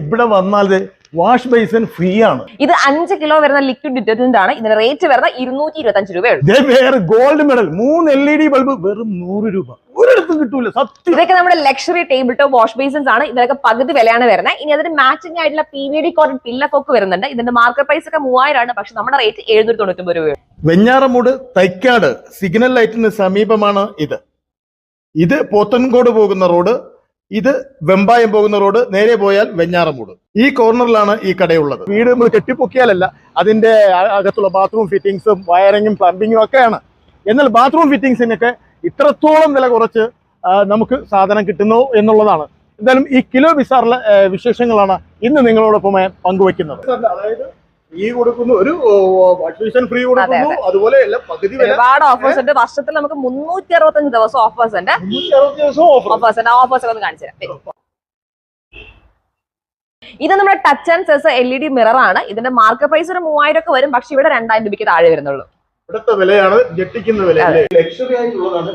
ഇവിടെ വന്നാൽ wash basin free ആണ്. ഇത് 5 കിലോ വരുന്ന ലിക്വിഡ് ഡിറ്റർജന്റ് ആണ്. ഇതിന്റെ റേറ്റ് വരുന്ന 225 രൂപയുള്ളൂ. വേറെ ഗോൾഡ് മെഡൽ 3 LED ബൾബ് വെറും 100 രൂപ. ഒരിടത്തും കിട്ടൂല സത്യം. ഇതൊക്കെ നമ്മുടെ luxury table top wash basins ആണ്. ഇതിലൊക്കെ പകുതി വിലയാണ് വരുന്നത്. ഇനി അതിന് മാച്ചിങ് ആയിട്ടുള്ള PVD കോട്ടൺ പില്ലൊക്കെ വരുന്നുണ്ട്. ഇതിന്റെ മാർക്കറ്റ് പ്രൈസ് ഒക്കെ 3000 ആണ്. പക്ഷെ നമ്മുടെ റേറ്റ് 799 രൂപയാണ്. വെഞ്ഞാറമൂട് തൈക്കാട് സിഗ്നൽ ലൈറ്റിന് സമീപമാണ് ഇത്. ഇത് പോത്തൻകോട് പോകുന്ന റോഡ്, ഇത് വെമ്പായം പോകുന്ന റോഡ്, നേരെ പോയാൽ വെഞ്ഞാറമൂട്. ഈ കോർണറിലാണ് ഈ കടയുള്ളത്. വീട് നമ്മൾ കെട്ടിപ്പൊക്കിയാലല്ല, അതിന്റെ അകത്തുള്ള ബാത്റൂം ഫിറ്റിംഗ്സും വയറിങ്ങും പ്ലംബിങ്ങും ഒക്കെയാണ്. എന്നാൽ ബാത്റൂം ഫിറ്റിംഗ്സിനൊക്കെ ഇത്രത്തോളം വില കുറച്ച് നമുക്ക് സാധനം കിട്ടുന്നു എന്നുള്ളതാണ്. എന്തായാലും ഈ കിലോ ബസാറിലെ വിശേഷങ്ങളാണ് ഇന്ന് നിങ്ങളോടൊപ്പം പങ്കുവെക്കുന്നത്. അതായത് ഫ്രീ കൊടുക്കുന്നു, ഒരു വാഷ് ബേസിൻ ഫ്രീ കൊടുക്കുന്നു, അതുപോലെ പകുതി ഒരുപാട് ഓഫേഴ്സ് ഉണ്ട്. വർഷത്തിൽ നമുക്ക് 365 ദിവസം ഓഫേഴ്സ് ഉണ്ട്. 360 ദിവസം ഓഫേഴ്സ് ഒന്ന് കാണിച്ചു തരാം. ഇത് നമ്മുടെ touch and cess LED mirror ആണ്. ഇതിന്റെ മാർക്കറ്റ് പ്രൈസ് ഒരു 3000 ഒക്കെ വരും. പക്ഷെ ഇവിടെ 2000 രൂപയ്ക്ക് താഴെ വരുന്നുള്ളൂ. ഇവിടുത്തെ വിലയാണ് ഞെട്ടിക്കുന്ന വില. ലക്ഷറി ആയിട്ടുള്ളതാണ്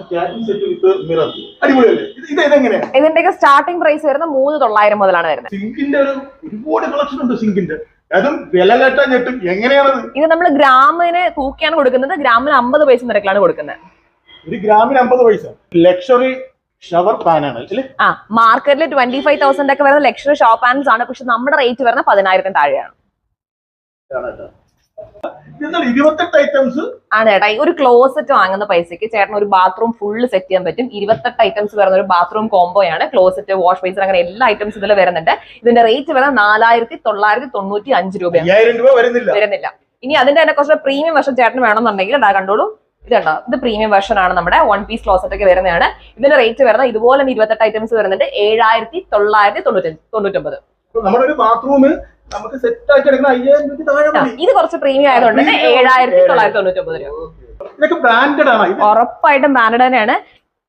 സെറ്റ് വിത്ത് മിറർ. അടിപൊളിയല്ലേ? ഇത് ഇതെങ്ങനെയാണ്? ഇതിന്റെയൊക്കെ സ്റ്റാർട്ടിംഗ് പ്രൈസ് വരുന്നത് 3900 മുതലാണ് വരുന്നത്. സിങ്കിന്റെ ഒരുപാട് കളക്ഷൻ ഉണ്ട്. സിങ്കിന്റെ അതും വില കേട്ടാ ഞെട്ടും. എങ്ങനെയാണത്? ഇത് നമ്മൾ ഗ്രാമിന് തൂക്കിയാണ് കൊടുക്കുന്നത്. ഗ്രാമിന് 50 പൈസ നിരക്കിലാണ് കൊടുക്കുന്നത്. ഒരു ഗ്രാമിന് 50 പൈസ. ലക്ഷറി ഷവർ പാനാണ് അല്ലേ? മാർക്കറ്റിൽ 25,000 ഒക്കെ വരുന്ന ലക്ഷറി ഷവർ പാൻസ് ആണ്. പക്ഷെ നമ്മുടെ റേറ്റ് വരുന്ന 10,000 താഴെയാണ്. 28 ഐറ്റംസ് ആണ് ചേട്ടാ. ഒരു ക്ലോസറ്റ് വാങ്ങുന്ന പൈസക്ക് ചേട്ടൻ ഒരു ബാത്റൂം ഫുള്ള് സെറ്റ് ചെയ്യാൻ പറ്റും. 28 ഐറ്റംസ് വരുന്ന ഒരു ബാത്റൂം കോംബോയാണ്. ക്ലോസറ്റ്, വാഷ് ബേസിൻ, അങ്ങനെ എല്ലാ ഐറ്റംസ് ഇതിൽ വരുന്നുണ്ട്. ഇതിന്റെ റേറ്റ് വരുന്നത് 4995 രൂപയാണ്. 5000 രൂപ വരുന്നില്ല. ഇനി അതിന്റെ തന്നെ കുറച്ച് പ്രീമിയം വെർഷൻ ചേട്ടന് വേണമെന്നുണ്ടെങ്കിൽ അതാ കണ്ടോളൂ. ഇതുണ്ടോ, ഇത് പ്രീമിയം വെർഷൻ ആണ്. നമ്മുടെ 1 പീസ് ക്ലോസറ്റ് ഒക്കെ വരുന്നതാണ്. ഇതിന്റെ റേറ്റ് വരുന്നത് ഇതുപോലെ 28 ഐറ്റംസ് വരുന്നുണ്ട്. 7999. നമ്മുടെ ഒരു ബാത്റൂമിൽ നമുക്ക് സെറ്റ് ആക്കി എടുക്കുന്ന 5000 രൂപ താഴെ. ഇത് കുറച്ച് പ്രീമിയം ആയതുകൊണ്ട് 7999 രൂപ. ഇതൊക്കെ ബ്രാൻഡഡ് ആണ്. ഉറപ്പായിട്ടും ബ്രാൻഡഡ് തന്നെയാണ്.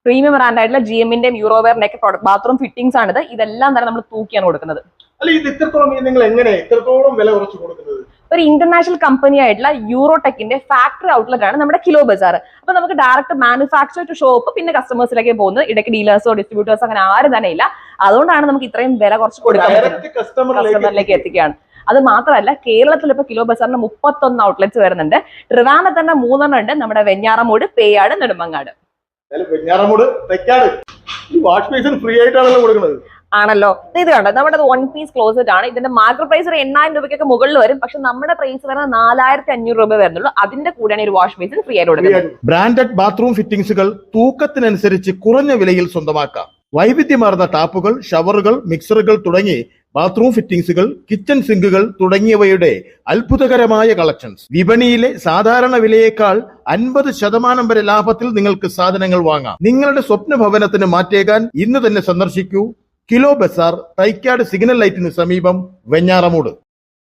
പ്രീമിയം ബ്രാൻഡ് ആയിട്ടുള്ള GMന്റെയും യൂറോവെയറിന്റെ ഒക്കെ ബാത്റൂം ഫിറ്റിംഗ്സ് ആണിത്. ഇതെല്ലാം തന്നെ നമ്മൾ തൂക്കിയാണ് കൊടുക്കുന്നത്. അല്ല, ഇത് നിങ്ങൾ എങ്ങനെ ഇത്രത്തോളം വില കുറച്ച് കൊടുക്കുന്നത്? ഒരു ഇന്റർനാഷണൽ കമ്പനി ആയിട്ടുള്ള യൂറോടെക്കിന്റെ ഫാക്ടറി ഔട്ട്ലെറ്റ് ആണ് നമ്മുടെ കിലോ ബസാർ. അപ്പൊ നമുക്ക് ഡയറക്റ്റ് മാനുഫാക്ചർ ടു ഷോപ്പ്, പിന്നെ കസ്റ്റമേഴ്സിലേക്ക് പോകുന്നത്. ഇടയ്ക്ക് ഡീലേഴ്സോ ഡിസ്ട്രിബ്യൂട്ടേഴ്സോ അങ്ങനെ ആരും തന്നെ ഇല്ല. അതുകൊണ്ടാണ് നമുക്ക് ഇത്രയും വില കുറച്ച് കൊടുക്കാൻ കസ്റ്റമറിലേക്ക് എത്തിക്കുകയാണ്. അത് മാത്രമല്ല, കേരളത്തിൽ ഇപ്പൊ കിലോ ബസാറിന് 31 ഔട്ട്ലെറ്റ്സ് വരുന്നുണ്ട്. ട്രിവാൻഡ്രത്ത് തന്നെ 3 ഉണ്ട്. നമ്മുടെ Venjaramoodu, Peyad, Nedumangad. Venjaramoodu, Thycaud wash basin free ആയിട്ടാണല്ലോ കൊടുക്കുന്നത്. ആണല്ലോ. ഇത് കണ്ടോ, നമ്മുടെ 1 പീസ് ക്ലോസറ്റ് ആണ്. ഇതിന്റെ മാർക്കറ്റ് പ്രൈസ് 8000 രൂപയ്ക്കൊക്കെ മുകളിൽ വരും. പക്ഷെ നമ്മുടെ പ്രൈസ് വരുന്നത് 4500 രൂപ വരുന്നുള്ളൂ. അതിന്റെ കൂടെയാണ് ഒരു വാഷ് ബേസിൻ ഫ്രീ ആയിട്ട് കൊടുക്കുന്നത്. ബ്രാൻഡഡ് ബാത്റൂം ഫിറ്റിംഗ്സുകൾ തൂക്കത്തിനനുസരിച്ച് കുറഞ്ഞ വിലയിൽ സ്വന്തമാക്കാം. വൈവിധ്യമാർന്ന ടാപ്പുകൾ, ഷവറുകൾ, മിക്സറുകൾ തുടങ്ങി ബാത്റൂം ഫിറ്റിംഗ്സുകൾ, കിച്ചൺ സിങ്കുകൾ തുടങ്ങിയവയുടെ അത്ഭുതകരമായ കളക്ഷൻസ്. വിപണിയിലെ സാധാരണ വിലയേക്കാൾ 50% വരെ ലാഭത്തിൽ നിങ്ങൾക്ക് സാധനങ്ങൾ വാങ്ങാം. നിങ്ങളുടെ സ്വപ്ന ഭവനത്തിന് മാറ്റേകാൻ ഇന്ന് തന്നെ സന്ദർശിക്കൂ കിലോ ബസാർ, തൈക്കാട് സിഗ്നൽ ലൈറ്റിന് സമീപം, വെഞ്ഞാറമൂട്.